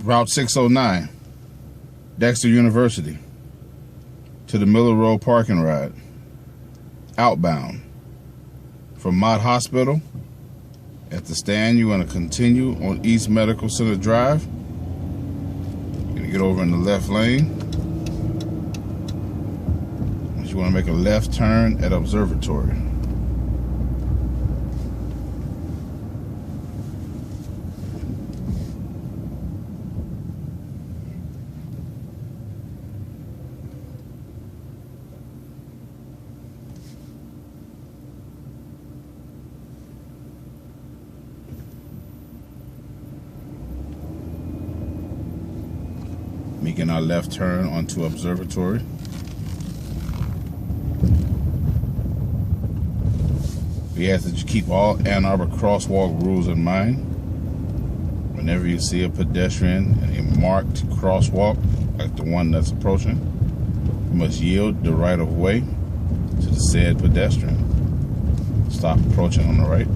Route 609, Dexter University, to the Miller Road parking ride, outbound. From Mott Hospital, at the stand, you want to continue on East Medical Center Drive. You're going to get over in the left lane. You want to make a left turn at Observatory. Making our left turn onto Observatory. We ask that you keep all Ann Arbor crosswalk rules in mind. Whenever you see a pedestrian in a marked crosswalk, like the one that's approaching, you must yield the right of way to the said pedestrian. Stop approaching on the right.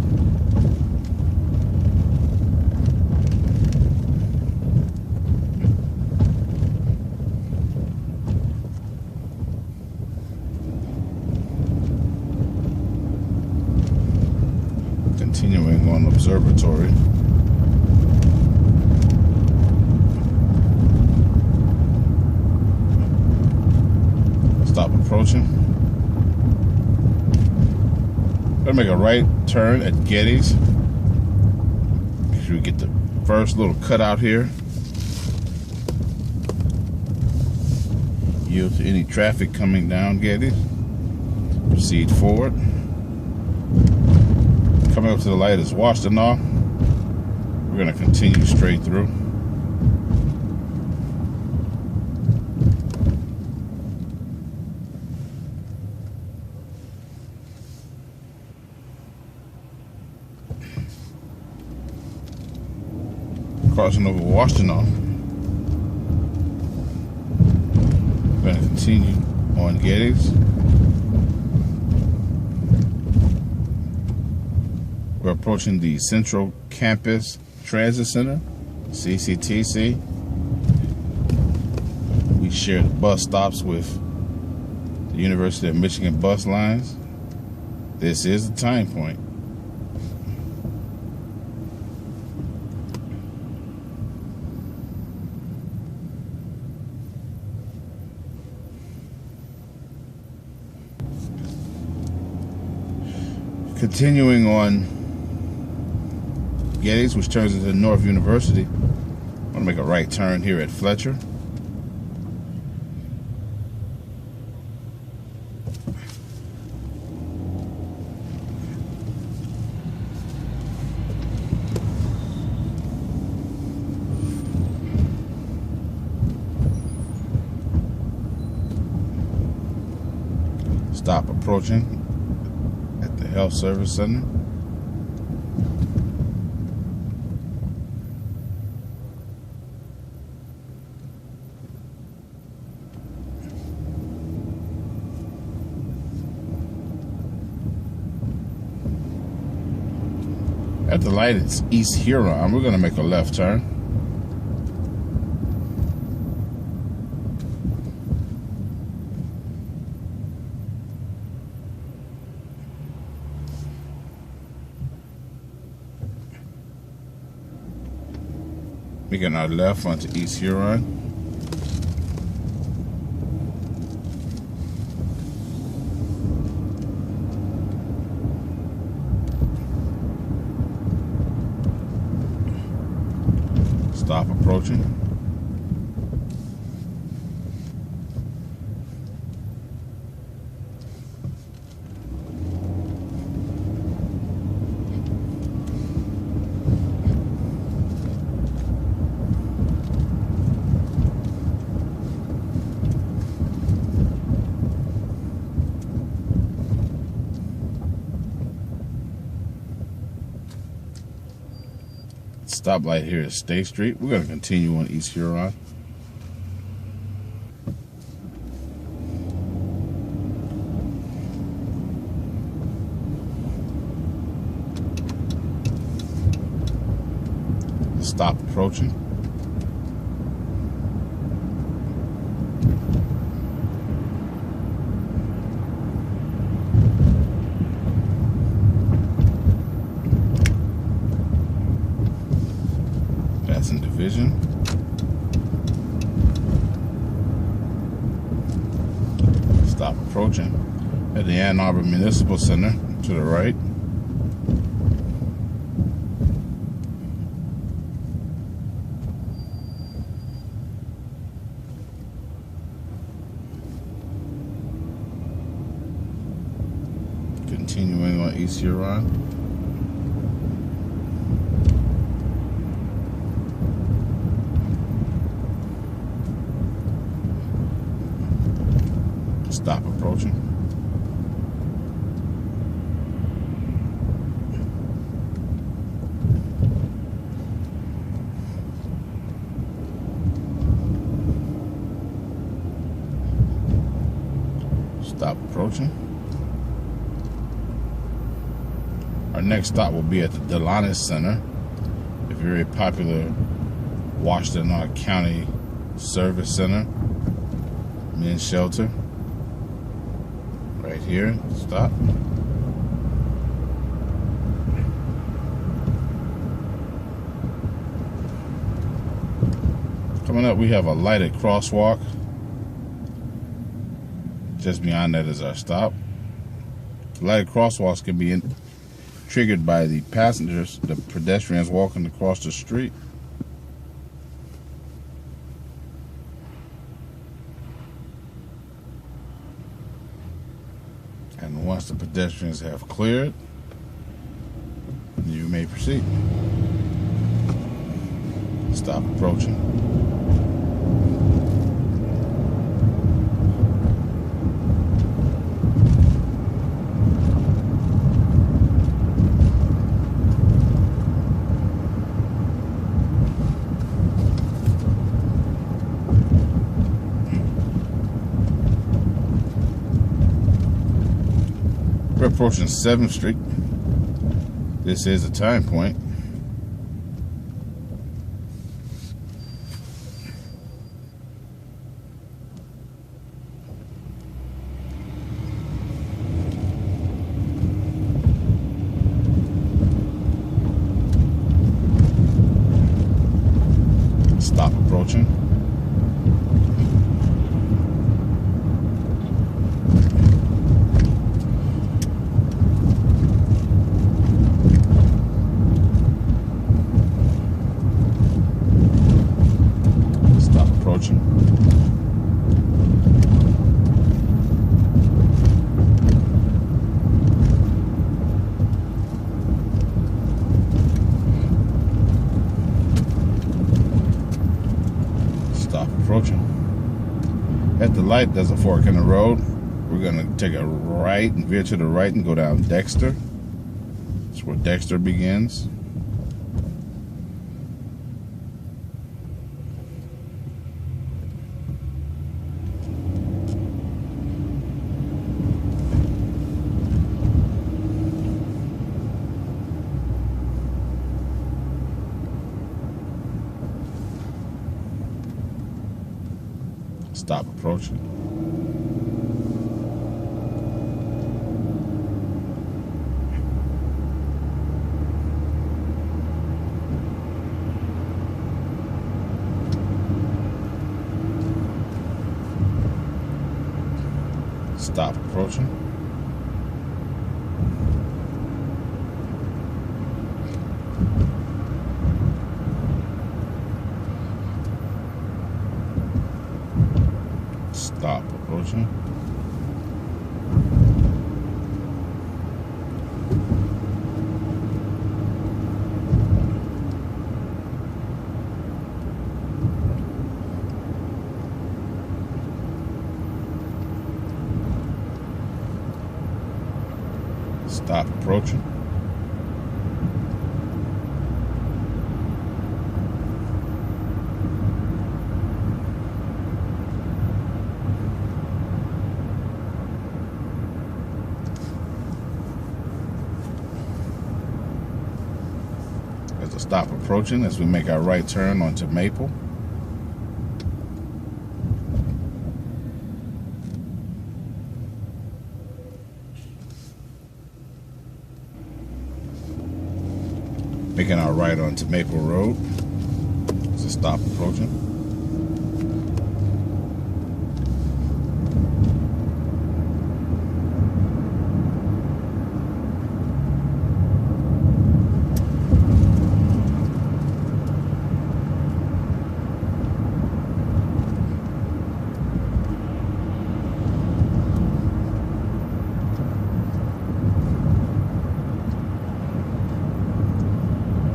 Continuing on Observatory. Stop approaching. Gonna make a right turn at Getty's. Make sure we get the first little cutout here. Yield to any traffic coming down Getty's. Proceed forward. Coming up to the light is Washtenaw. We're going to continue straight through. Crossing over Washtenaw. We're going to continue on Getty's. We're approaching the Central Campus Transit Center, CCTC. We share the bus stops with the University of Michigan bus lines. This is the time point. Continuing on Getty's, which turns into North University. I'm gonna make a right turn here at Fletcher. Stop approaching at the Health Service Center. At the light, it's East Huron. We're going to make a left turn. Making our left onto East Huron. Stop approaching. Stoplight here is State Street. We're going to continue on East Huron. Stop approaching. Passing division. Stop approaching. At the Ann Arbor Municipal Center to the right. Continuing on East Huron. Stop approaching. Stop approaching. Our next stop will be at the Delonis Center, a very popular Washtenaw County Service Center, men's shelter. Right here, stop. Coming up, we have a lighted crosswalk. Just beyond that is our stop. Lighted crosswalks can be triggered by the passengers, the pedestrians walking across the street. And once the pedestrians have cleared, you may proceed. Stop approaching. We're approaching 7th Street. This is a time point. Stop approaching. Stop approaching. At the light, there's a fork in the road. We're gonna take a right and veer to the right and go down Dexter. That's where Dexter begins. Stop approaching. Stop approaching. Stop approaching. Stop approaching. There's a stop approaching as we make our right turn onto Maple. Making our right onto Maple Road. stop approaching.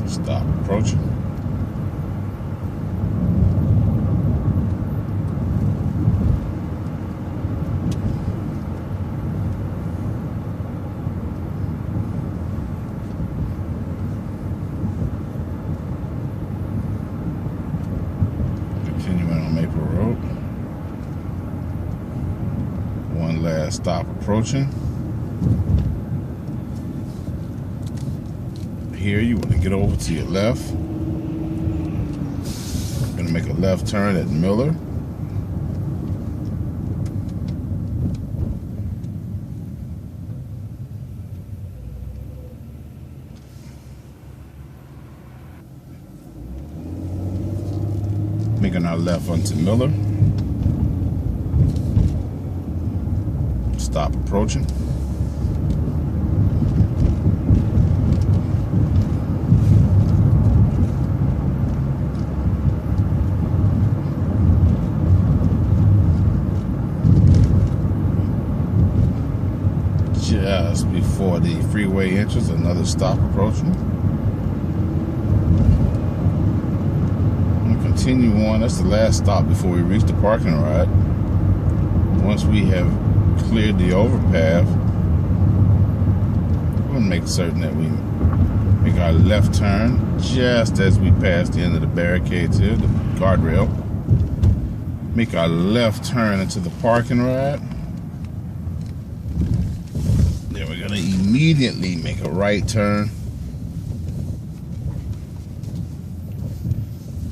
Stop approaching. Continuing on Maple Road. One last stop approaching. Here you want to get over to your left. Gonna make a left turn at Miller. Making our left onto Miller. Stop approaching. Just before the freeway entrance, another stop approaching. We'll continue on. That's the last stop before we reach the parking lot. Once we have cleared the overpass, we'll make certain that we make our left turn just as we pass the end of the barricades here, the guardrail. Make our left turn into the parking lot. We're going to immediately make a right turn.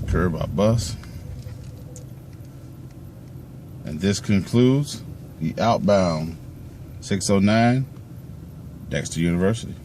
Curb our bus. And this concludes the outbound 609 Dexter University.